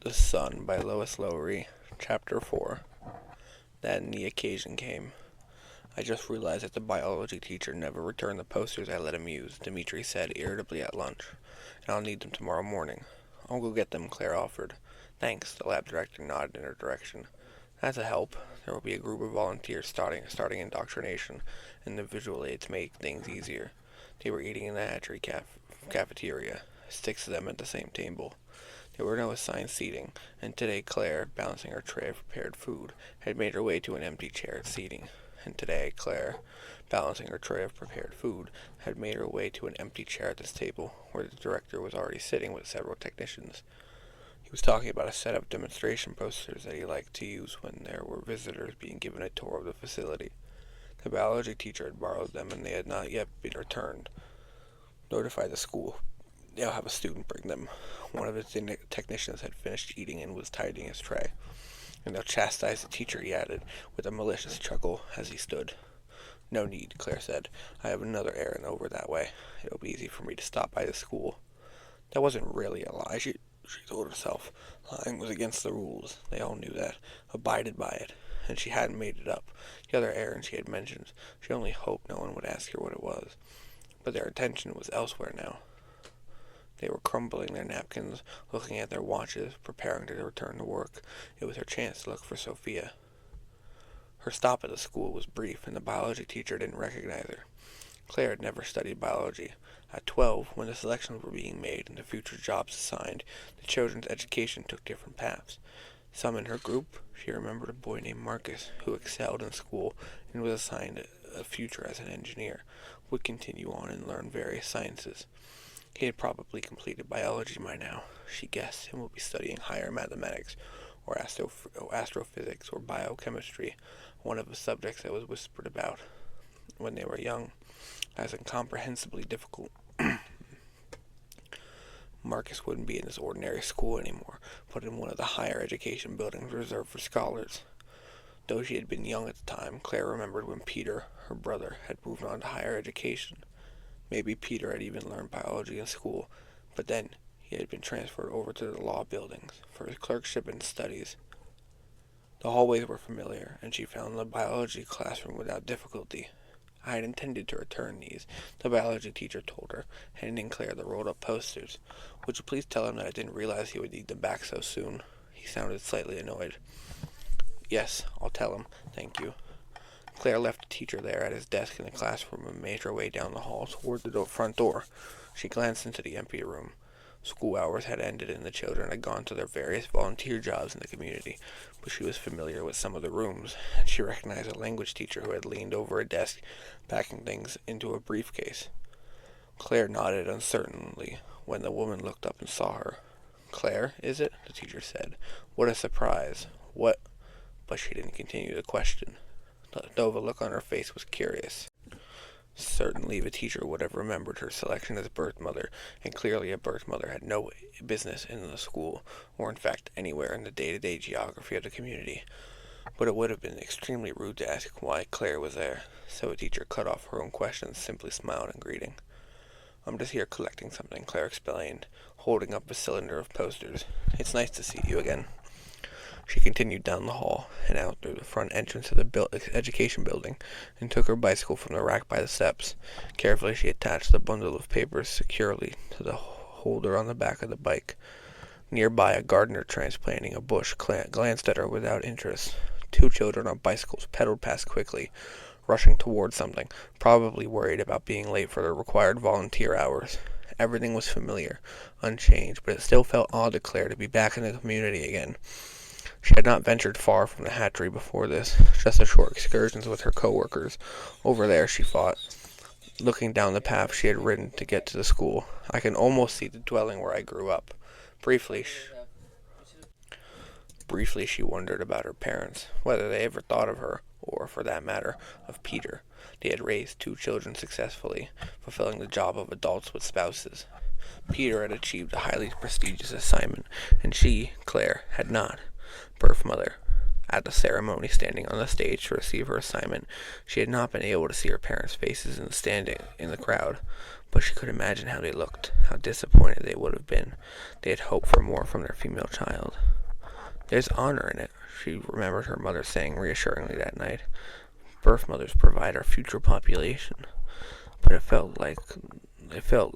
The Sun by Lois Lowry, Chapter 4. Then the occasion came. I just realized that the biology teacher never returned the posters I let him use, Dimitri said irritably at lunch, and I'll need them tomorrow morning. I'll go get them, Claire offered. Thanks, the lab director nodded in her direction. That's a help. There will be a group of volunteers starting indoctrination, and the visual aids make things easier. They were eating in the hatchery cafeteria, 6 of them at the same table. There were no assigned seating, and today Claire, balancing her tray of prepared food, had made her way to an empty chair at seating. And today Claire, balancing her tray of prepared food, had made her way to an empty chair at this table, where the director was already sitting with several technicians. He was talking about a set of demonstration posters that he liked to use when there were visitors being given a tour of the facility. The biology teacher had borrowed them, and they had not yet been returned. Notify the school. They'll have a student bring them. One of his technicians had finished eating and was tidying his tray. And they'll chastise the teacher, he added, with a malicious chuckle as he stood. No need, Claire said. I have another errand over that way. It'll be easy for me to stop by the school. That wasn't really a lie, she told herself. Lying was against the rules. They all knew that, abided by it, and she hadn't made it up. The other errand she had mentioned, she only hoped no one would ask her what it was. But their attention was elsewhere now. They were crumbling their napkins, looking at their watches, preparing to return to work. It was her chance to look for Sophia. Her stop at the school was brief, and the biology teacher didn't recognize her. Claire had never studied biology. At 12, when the selections were being made and the future jobs assigned, the children's education took different paths. Some in her group, she remembered a boy named Marcus, who excelled in school and was assigned a future as an engineer, would continue on and learn various sciences. He had probably completed biology by now, she guessed, and would be studying higher mathematics, or astrophysics, or biochemistry, one of the subjects that was whispered about when they were young, as incomprehensibly difficult. Marcus wouldn't be in his ordinary school anymore, but in one of the higher education buildings reserved for scholars. Though she had been young at the time, Claire remembered when Peter, her brother, had moved on to higher education. Maybe Peter had even learned biology in school, but then he had been transferred over to the law buildings for his clerkship and studies. The hallways were familiar, and she found the biology classroom without difficulty. I had intended to return these, the biology teacher told her, handing Claire the rolled-up posters. Would you please tell him that I didn't realize he would need them back so soon? He sounded slightly annoyed. Yes, I'll tell him. Thank you. Claire left the teacher there at his desk in the classroom and made her way down the hall toward the front door. She glanced into the empty room. School hours had ended and the children had gone to their various volunteer jobs in the community, but she was familiar with some of the rooms, and she recognized a language teacher who had leaned over a desk, packing things into a briefcase. Claire nodded uncertainly when the woman looked up and saw her. Claire, is it? The teacher said. What a surprise. What? But she didn't continue the question, though the look on her face was curious. Certainly the teacher would have remembered her selection as birth mother, and clearly a birth mother had no business in the school, or in fact anywhere in the day-to-day geography of the community. But it would have been extremely rude to ask why Claire was there, so the teacher cut off her own questions, simply smiled in greeting. I'm just here collecting something, Claire explained, holding up a cylinder of posters. It's nice to see you again. She continued down the hall and out through the front entrance of the education building and took her bicycle from the rack by the steps. Carefully she attached the bundle of papers securely to the holder on the back of the bike. Nearby, a gardener transplanting a bush glanced at her without interest. 2 children on bicycles pedaled past quickly, rushing toward something, probably worried about being late for the required volunteer hours. Everything was familiar, unchanged, but it still felt odd to Claire to be back in the community again. She had not ventured far from the hatchery before this, just a short excursions with her co-workers. Over there, she thought, looking down the path she had ridden to get to the school. I can almost see the dwelling where I grew up. Briefly, she wondered about her parents, whether they ever thought of her, or, for that matter, of Peter. They had raised 2 children successfully, fulfilling the job of adults with spouses. Peter had achieved a highly prestigious assignment, and she, Claire, had not. Birth mother. At the ceremony, standing on the stage to receive her assignment, she had not been able to see her parents' faces standing in the crowd, but she could imagine how they looked, how disappointed they would have been. They had hoped for more from their female child. "There's honor in it," she remembered her mother saying reassuringly that night. "Birth mothers provide our future population." But it felt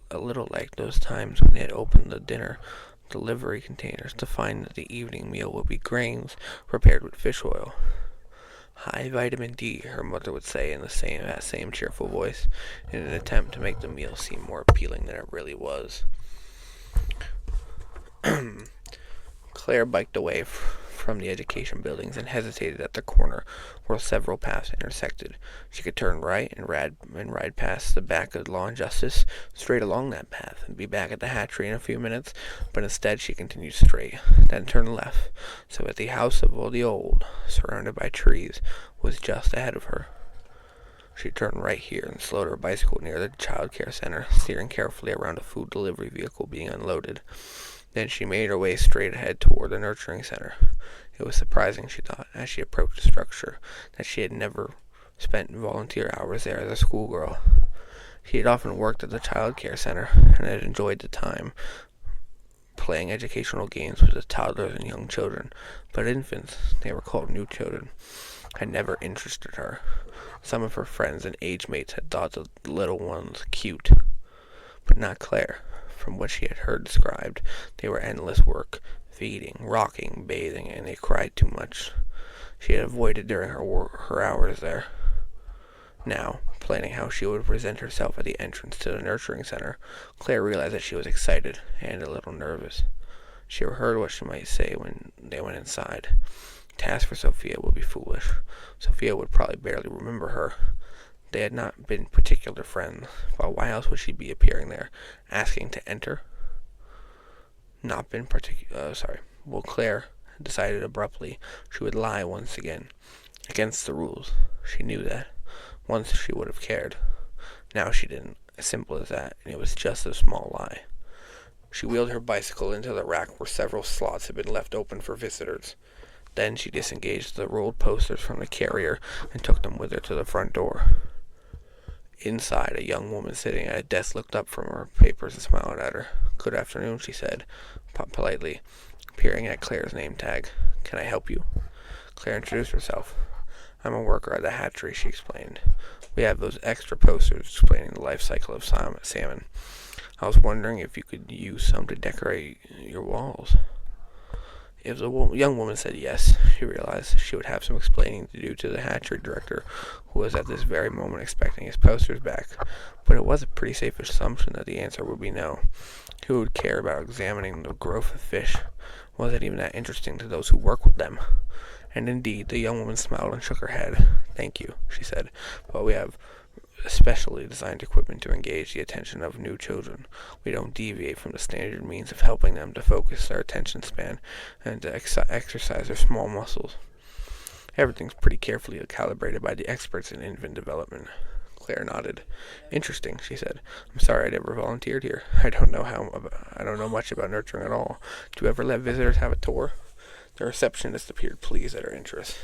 a little like those times when they had opened the dinner delivery containers to find that the evening meal would be grains prepared with fish oil. "High vitamin D," her mother would say in that same cheerful voice, in an attempt to make the meal seem more appealing than it really was. Claire biked away from the education buildings and hesitated at the corner where several paths intersected. She could turn right and ride past the back of Law and Justice, straight along that path, and be back at the hatchery in a few minutes, but instead she continued straight, then turned left, so that the house of all the old, surrounded by trees, was just ahead of her. She turned right here and slowed her bicycle near the child care center, steering carefully around a food delivery vehicle being unloaded. Then she made her way straight ahead toward the nurturing center. It was surprising, she thought, as she approached the structure, that she had never spent volunteer hours there as a schoolgirl. She had often worked at the child care center and had enjoyed the time playing educational games with the toddlers and young children, but infants, they were called new children, had never interested her. Some of her friends and age mates had thought the little ones cute, but not Claire. From what she had heard described, they were endless work, feeding, rocking, bathing, and they cried too much. She had avoided during her hours there. Now, planning how she would present herself at the entrance to the nurturing center, Claire realized that she was excited and a little nervous. She heard what she might say when they went inside. To ask for Sophia would be foolish. Sophia would probably barely remember her. They had not been particular friends, but why else would she be appearing there, asking to enter? Not been Well, Claire decided abruptly she would lie once again, against the rules. She knew that. Once she would have cared. Now she didn't. As simple as that, and it was just a small lie. She wheeled her bicycle into the rack where several slots had been left open for visitors. Then she disengaged the rolled posters from the carrier and took them with her to the front door. Inside, a young woman sitting at a desk looked up from her papers and smiled at her. "Good afternoon," she said, politely, peering at Claire's name tag. "Can I help you?" Claire introduced herself. "I'm a worker at the hatchery," she explained. "We have those extra posters explaining the life cycle of salmon. I was wondering if you could use some to decorate your walls." If the young woman said yes, she realized she would have some explaining to do to the hatchery director, who was at this very moment expecting his posters back. But it was a pretty safe assumption that the answer would be no. Who would care about examining the growth of fish? Was it even that interesting to those who work with them? And indeed, the young woman smiled and shook her head. "Thank you," she said, "but we have specially designed equipment to engage the attention of new children. We don't deviate from the standard means of helping them to focus their attention span and to exercise their small muscles. Everything's pretty carefully calibrated by the experts in infant development." Claire nodded. "Interesting," she said. "I'm sorry I never volunteered here. I don't know much about nurturing at all. Do you ever let visitors have a tour?" The receptionist appeared pleased at her interest.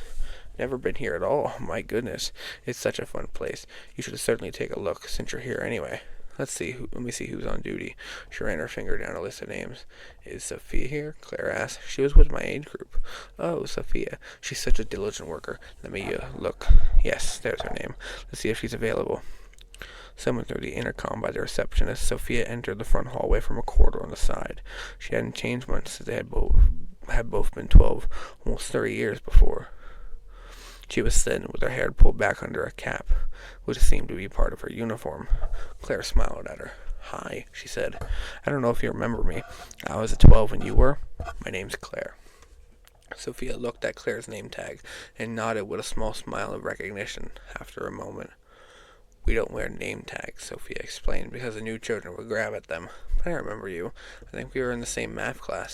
"Never been here at all. My goodness, it's such a fun place. You should certainly take a look, since you're here anyway. Let me see who's on duty." She ran her finger down a list of names. "Is Sophia here?" Claire asked. "She was with my age group." "Oh, Sophia. She's such a diligent worker. Let me look. Yes, there's her name. Let's see if she's available." Summoned through the intercom by the receptionist, Sophia entered the front hallway from a corridor on the side. She hadn't changed much since they had both been 12, almost 30 years before. She was thin, with her hair pulled back under a cap, which seemed to be part of her uniform. Claire smiled at her. "Hi," she said. "I don't know if you remember me. I was at 12 when you were. My name's Claire." Sophia looked at Claire's name tag and nodded with a small smile of recognition after a moment. "We don't wear name tags," Sophia explained, "because the new children would grab at them. But I remember you. I think we were in the same math class."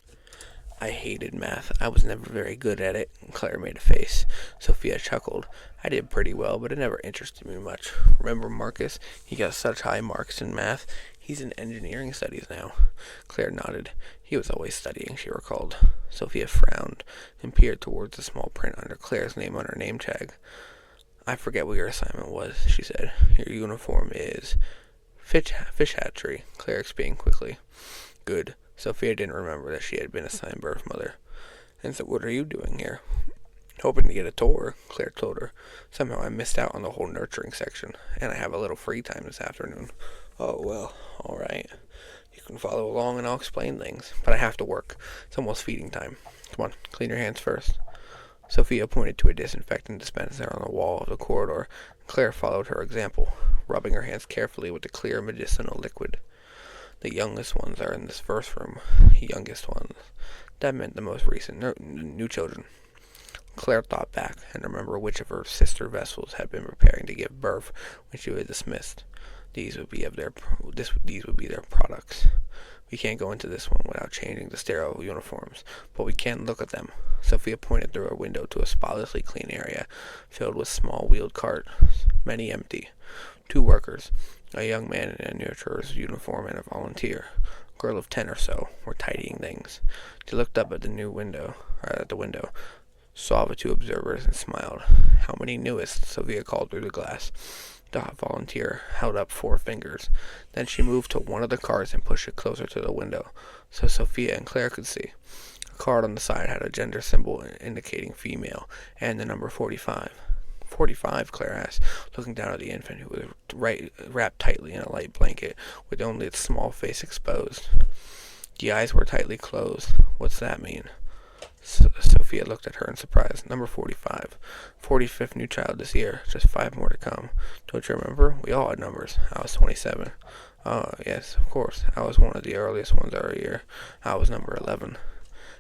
"I hated math. I was never very good at it." Claire made a face. Sophia chuckled. "I did pretty well, but it never interested me much. Remember Marcus? He got such high marks in math. He's in engineering studies now." Claire nodded. "He was always studying," she recalled. Sophia frowned and peered towards the small print under Claire's name on her name tag. "I forget what your assignment was," she said. "Your uniform is fish hatchery," Claire explained quickly. Good. Sophia didn't remember that she had been assigned birth mother. "And so what are you doing here?" "Hoping to get a tour," Claire told her. "Somehow I missed out on the whole nurturing section, and I have a little free time this afternoon." "Oh, well, all right. You can follow along and I'll explain things, but I have to work. It's almost feeding time. Come on, clean your hands first." Sophia pointed to a disinfectant dispenser on the wall of the corridor. Claire followed her example, rubbing her hands carefully with the clear medicinal liquid. "The youngest ones are in this first room." Youngest ones. That meant the most recent new children. Claire thought back and remembered which of her sister vessels had been preparing to give birth when she was dismissed. These would be their products. "We can't go into this one without changing the sterile uniforms, but we can look at them." Sophia pointed through a window to a spotlessly clean area filled with small wheeled carts, many empty. Two workers, a young man in a nurturer's uniform and a volunteer, a girl of 10 or so, were tidying things. She looked up at the window, saw the two observers, and smiled. "How many newest?" Sophia called through the glass. The volunteer held up 4 fingers. Then she moved to one of the cards and pushed it closer to the window, so Sophia and Claire could see. A card on the side had a gender symbol indicating female, and the number 45. 45, Claire asked, looking down at the infant, who was wrapped tightly in a light blanket, with only its small face exposed. The eyes were tightly closed. "What's that mean?" Sophia looked at her in surprise. "Number 45. 45th new child this year. Just 5 more to come. Don't you remember? We all had numbers. I was 27. "Oh, yes, of course. I was one of the earliest ones our year. I was number 11.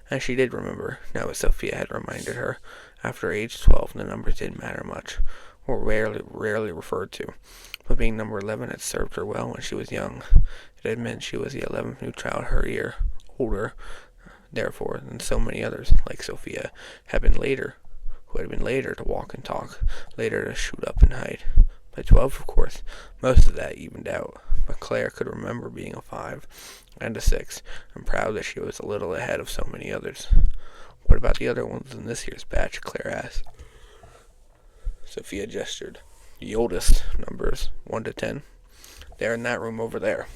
And she did remember, now as Sophia had reminded her. After age 12, the numbers didn't matter much, or rarely referred to. But being number 11 had served her well when she was young. It had meant she was the 11th new child her year, older, therefore, than so many others, like Sophia, who had been later to walk and talk, later to shoot up in height. By 12, of course, most of that evened out, but Claire could remember being a 5 and a 6, and proud that she was a little ahead of so many others. "What about the other ones in this year's batch?" Claire asked. Sophia gestured. "The oldest, numbers 1 to 10. They're in that room over there.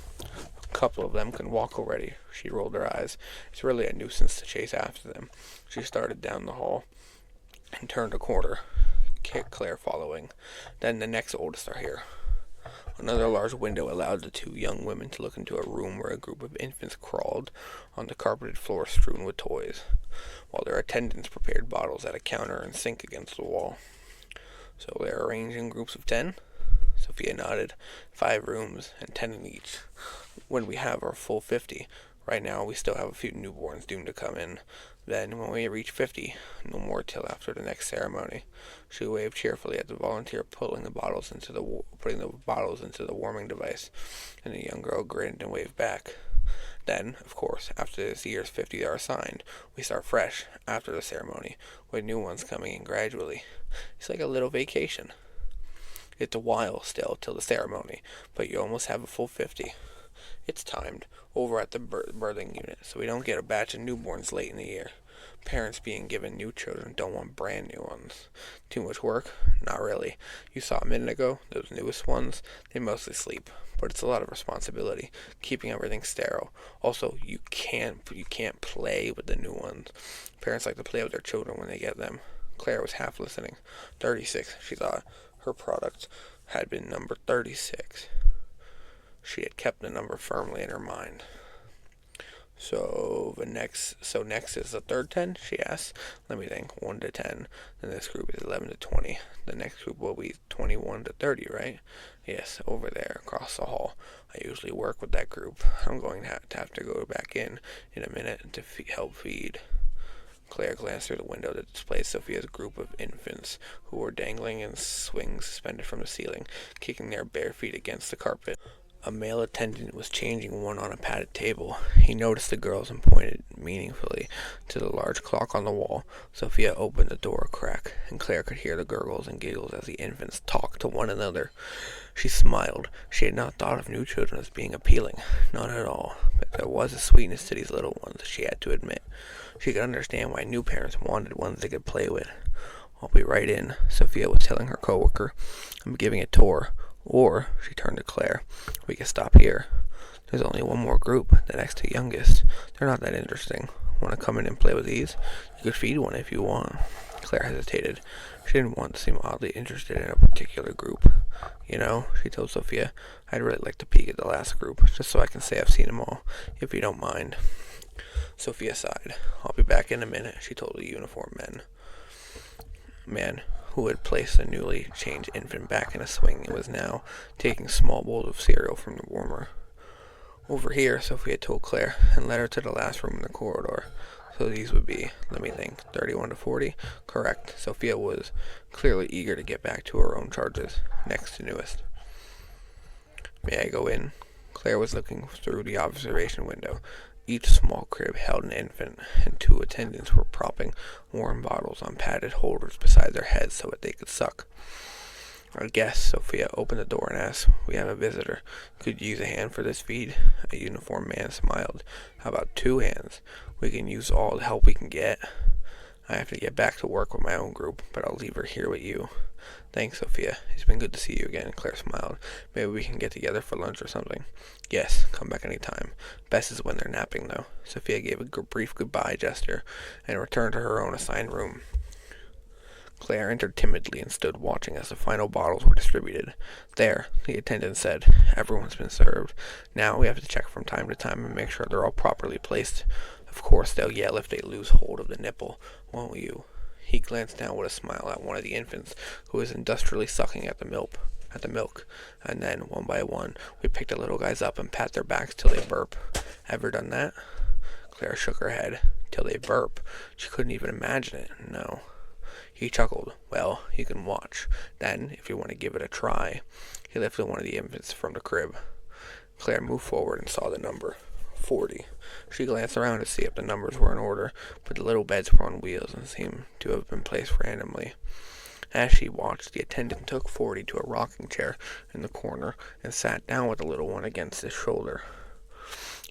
A couple of them can walk already." She rolled her eyes. "It's really a nuisance to chase after them." She started down the hall and turned a corner, Claire following. "Then the next oldest are here." Another large window allowed the 2 young women to look into a room where a group of infants crawled on the carpeted floor strewn with toys, while their attendants prepared bottles at a counter and sink against the wall. "So they're arranged in groups of 10? Sophia nodded. 5 rooms, and 10 in each. When we have our full 50. Right now we still have a few newborns doomed to come in. Then, when we reach 50, no more till after the next ceremony." She waved cheerfully at the volunteer putting the bottles into the warming device, and the young girl grinned and waved back. "Then, of course, after this year's 50 are assigned, we start fresh, after the ceremony, with new ones coming in gradually. It's like a little vacation. It's a while still till the ceremony, but you almost have a full 50. It's timed over at the birthing unit, so we don't get a batch of newborns late in the year. Parents being given new children don't want brand new ones. Too much work? Not really. You saw a minute ago, those newest ones, they mostly sleep, but it's a lot of responsibility, keeping everything sterile. Also, you can't play with the new ones. Parents like to play with their children when they get them." Claire was half listening. 36, she thought. Her product had been number 36. She had kept the number firmly in her mind. Next is the third 10, she asked. "Let me think. 1 to 10. Then this group is 11 to 20. The next group will be 21 to 30, right?" "Yes, over there, across the hall. I usually work with that group. I'm going to have to go back in a minute to help feed." Claire glanced through the window that displayed Sophia's group of infants, who were dangling in swings suspended from the ceiling, kicking their bare feet against the carpet. A male attendant was changing one on a padded table. He noticed the girls and pointed meaningfully to the large clock on the wall. Sophia opened the door a crack, and Claire could hear the gurgles and giggles as the infants talked to one another. She smiled. She had not thought of new children as being appealing. Not at all. But there was a sweetness to these little ones, she had to admit. She could understand why new parents wanted ones they could play with. "I'll be right in," Sophia was telling her coworker. "I'm giving a tour." Or, she turned to Claire, "we can stop here. There's only one more group, the next to youngest. They're not that interesting. Want to come in and play with these? You could feed one if you want." Claire hesitated. She didn't want to seem oddly interested in a particular group. "You know," she told Sophia, "I'd really like to peek at the last group, just so I can say I've seen them all, if you don't mind." Sophia sighed. "I'll be back in a minute," she told the uniformed man who had placed the newly changed infant back in a swing and was now taking small bowls of cereal from the warmer. "Over here," Sophia told Claire, and led her to the last room in the corridor. So these would be, let me think, 31 to 40? Correct. Sophia was clearly eager to get back to her own charges, next to newest. "May I go in?" Claire was looking through the observation window. Each small crib held an infant, and two attendants were propping warm bottles on padded holders beside their heads so that they could suck. "Our guest," Sophia opened the door and asked. "We have a visitor. Could you use a hand for this feed?" A uniformed man smiled. "How about two hands? We can use all the help we can get. I have to get back to work with my own group, but I'll leave her here with you." "Thanks, Sophia. It's been good to see you again," Claire smiled. "Maybe we can get together for lunch or something." "Yes, come back any time. Best is when they're napping, though." Sophia gave a brief goodbye gesture and returned to her own assigned room. Claire entered timidly and stood watching as the final bottles were distributed. "There," the attendant said. "Everyone's been served. Now we have to check from time to time and make sure they're all properly placed. Of course they'll yell if they lose hold of the nipple, won't you?" He glanced down with a smile at one of the infants who was industriously sucking at the milk, and then, one by one, we pick the little guys up and pat their backs till they burp. "Ever done that?" Claire shook her head. "Till they burp." She couldn't even imagine it. "No." He chuckled. "Well, you can watch. Then, if you want to give it a try." He lifted one of the infants from the crib. Claire moved forward and saw the number. 40. She glanced around to see if the numbers were in order, but the little beds were on wheels and seemed to have been placed randomly. As she watched, the attendant took 40 to a rocking chair in the corner and sat down with the little one against his shoulder.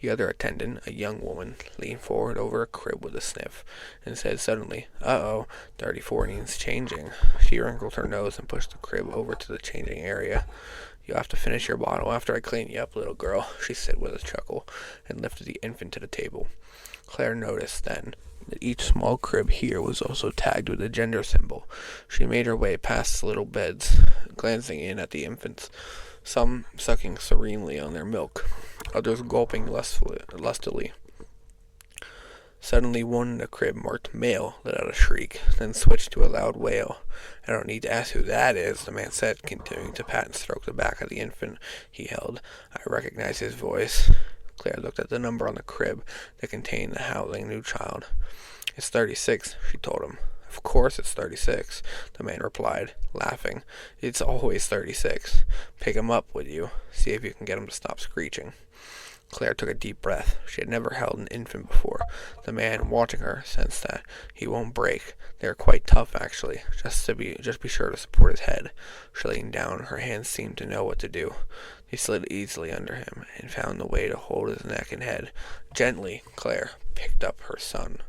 The other attendant, a young woman, leaned forward over a crib with a sniff and said suddenly, "Uh-oh, 34 needs changing." She wrinkled her nose and pushed the crib over to the changing area. "You'll have to finish your bottle after I clean you up, little girl," she said with a chuckle, and lifted the infant to the table. Claire noticed then that each small crib here was also tagged with a gender symbol. She made her way past the little beds, glancing in at the infants, some sucking serenely on their milk, others gulping lustily. Suddenly one in the crib marked "male" let out a shriek, then switched to a loud wail. "I don't need to ask who that is," the man said, continuing to pat and stroke the back of the infant he held. "I recognize his voice." Claire looked at the number on the crib that contained the howling new child. "It's 36, she told him. "Of course it's 36, the man replied, laughing. "It's always 36. Pick him up, would you? See if you can get him to stop screeching." Claire took a deep breath. She had never held an infant before. The man, watching her, sensed that he won't break. They are quite tough, actually. Just be sure to support his head. She leaned down. Her hands seemed to know what to do. They slid easily under him and found the way to hold his neck and head. Gently, Claire picked up her son.